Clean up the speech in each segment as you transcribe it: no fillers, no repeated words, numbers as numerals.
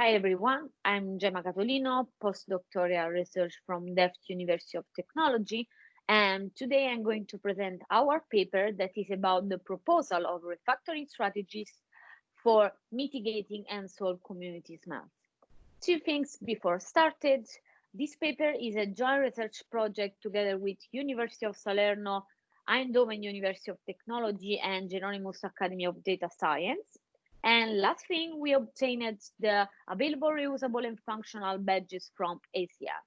Hi everyone, I'm Gemma Catolino, postdoctoral research from Delft University of Technology, and today I'm going to present our paper that is about the proposal of refactoring strategies for mitigating and solve community smells. Two things before started. This paper is a joint research project together with University of Salerno, Eindhoven University of Technology, and Hieronymus Academy of Data Science. And last thing, we obtained the available reusable and functional badges from ACR.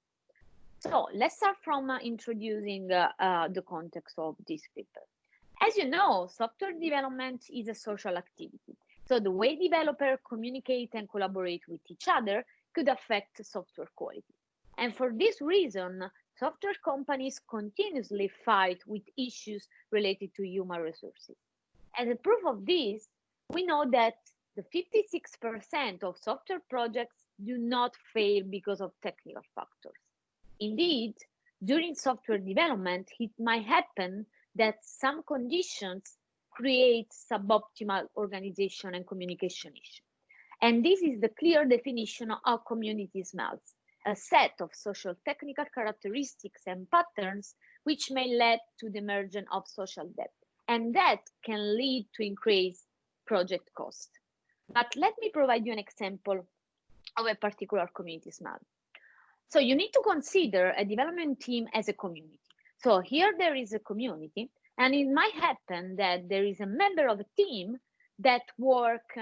So let's start from introducing the context of this paper. As you know, software development is a social activity. So the way developers communicate and collaborate with each other could affect software quality. And for this reason, software companies continuously fight with issues related to human resources. As a proof of this, we know that the 56% of software projects do not fail because of technical factors. Indeed, during software development, it might happen that some conditions create suboptimal organization and communication issues. And this is the clear definition of community smells, a set of social technical characteristics and patterns which may lead to the emergence of social debt. And that can lead to increased project cost. But let me provide you an example of a particular community smell. So you need to consider a development team as a community. So here there is a community, and it might happen that there is a member of a team that work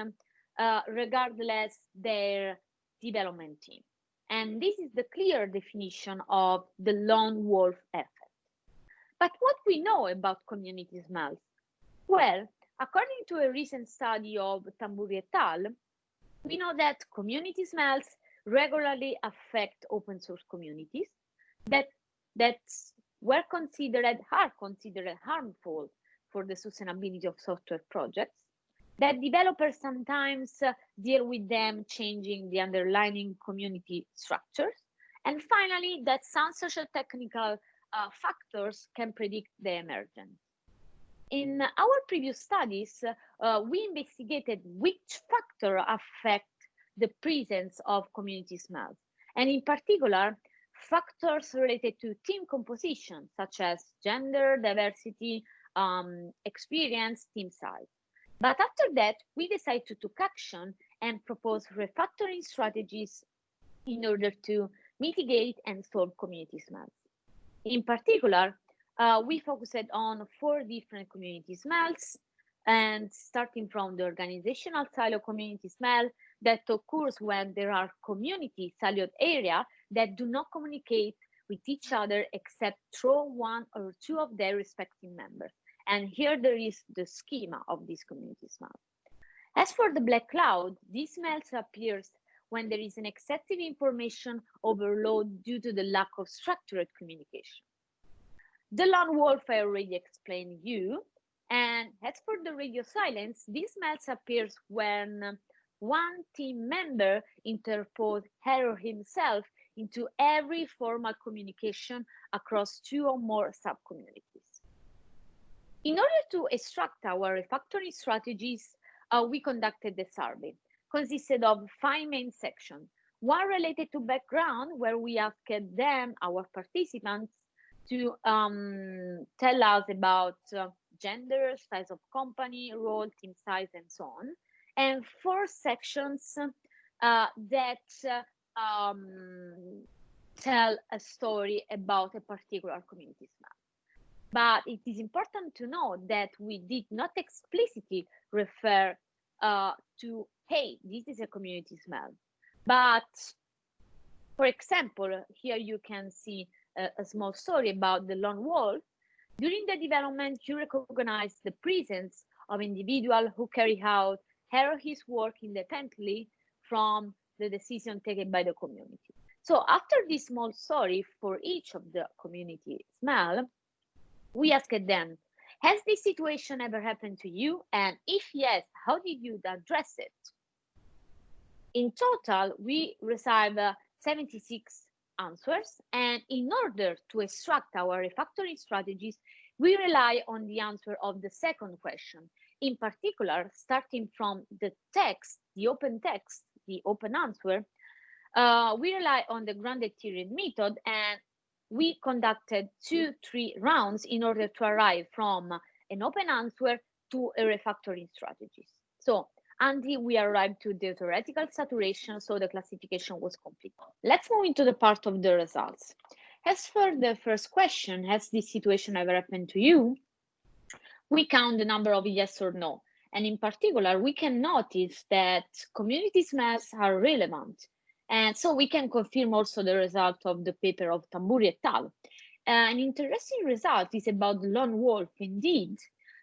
regardless their development team. And this is the clear definition of the lone wolf effect. But what we know about community smells? Well, according to a recent study of Tamburri et al., we know that community smells regularly affect open source communities that are considered harmful for the sustainability of software projects, that developers sometimes deal with them changing the underlying community structures, and finally, that some social technical factors can predict the emergence. In our previous studies, we investigated which factor affect the presence of community smells, and in particular, factors related to team composition, such as gender, diversity, experience, team size. But after that, we decided to take action and propose refactoring strategies in order to mitigate and solve community smells. In particular, we focused on 4 different community smells, and starting from the organizational silo community smell that occurs when there are community siloed areas that do not communicate with each other except through 1 or 2 of their respective members. And here there is the schema of this community smell. As for the black cloud, this smell appears when there is an excessive information overload due to the lack of structured communication. The lone wolf I already explained you, and as for the radio silence, this smell appears when one team member interposes her or himself into every formal communication across 2 or more subcommunities. In order to extract our refactoring strategies, we conducted a survey, consisted of 5 main sections. One related to background, where we asked them, our participants, to tell us about gender, size of company, role, team size, and so on. And 4 sections that tell a story about a particular community smell. But it is important to know that we did not explicitly refer to, hey, this is a community smell. But, for example, here you can see a small story about the lone wolf. During the development, you recognize the presence of individual who carry out her or his work independently from the decision taken by the community. So after this small story for each of the community smell, we asked them, has this situation ever happened to you? And if yes, how did you address it? In total, we received 76 answers, and in order to extract our refactoring strategies, we rely on the answer of the second question, in particular, starting from the text, the open text, the open answer, we rely on the grounded theory method, and we conducted 2-3 rounds in order to arrive from an open answer to a refactoring strategy. So until we arrived to the theoretical saturation, so the classification was complete. Let's move into the part of the results. As for the first question, has this situation ever happened to you? We count the number of yes or no. And in particular, we can notice that community smells are relevant. And so we can confirm also the result of the paper of Tamburri et al. An interesting result is about the lone wolf. Indeed,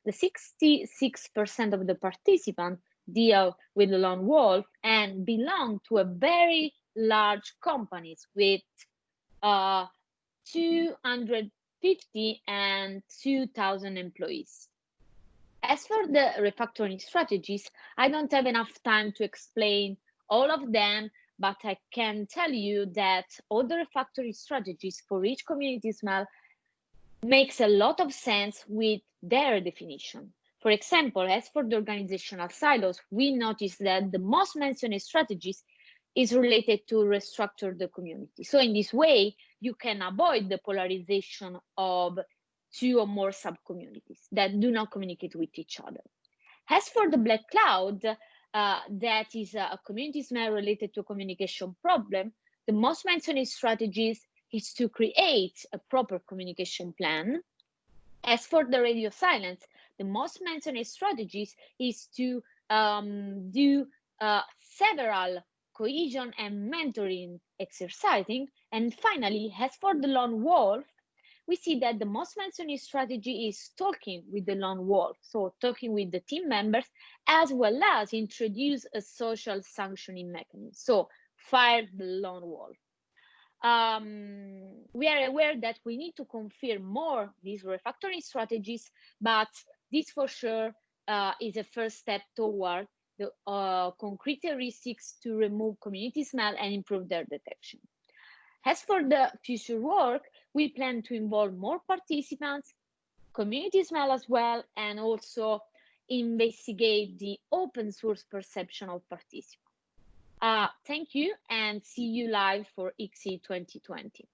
the 66% of the participants deal with the lone wolf and belong to a very large companies with 250 and 2,000 employees. As for the refactoring strategies, I don't have enough time to explain all of them, but I can tell you that all the refactoring strategies for each community smell makes a lot of sense with their definition. For example, as for the organizational silos, we notice that the most mentioned strategies is related to restructure the community. So in this way, you can avoid the polarization of 2 or more sub-communities that do not communicate with each other. As for the black cloud, that is a community smell related to a communication problem, the most mentioned strategies is to create a proper communication plan. As for the radio silence, the most mentioned strategies is to do several cohesion and mentoring exercising. And finally, as for the lone wolf, we see that the most mentioned strategy is talking with the lone wolf, so talking with the team members, as well as introduce a social sanctioning mechanism, so fire the lone wolf. We are aware that we need to confirm more these refactoring strategies, but this for sure is a first step toward the concrete heuristics to remove community smell and improve their detection. As for the future work, we plan to involve more participants, community smell as well, and also investigate the open source perception of participants. Thank you, and see you live for ICSE 2020.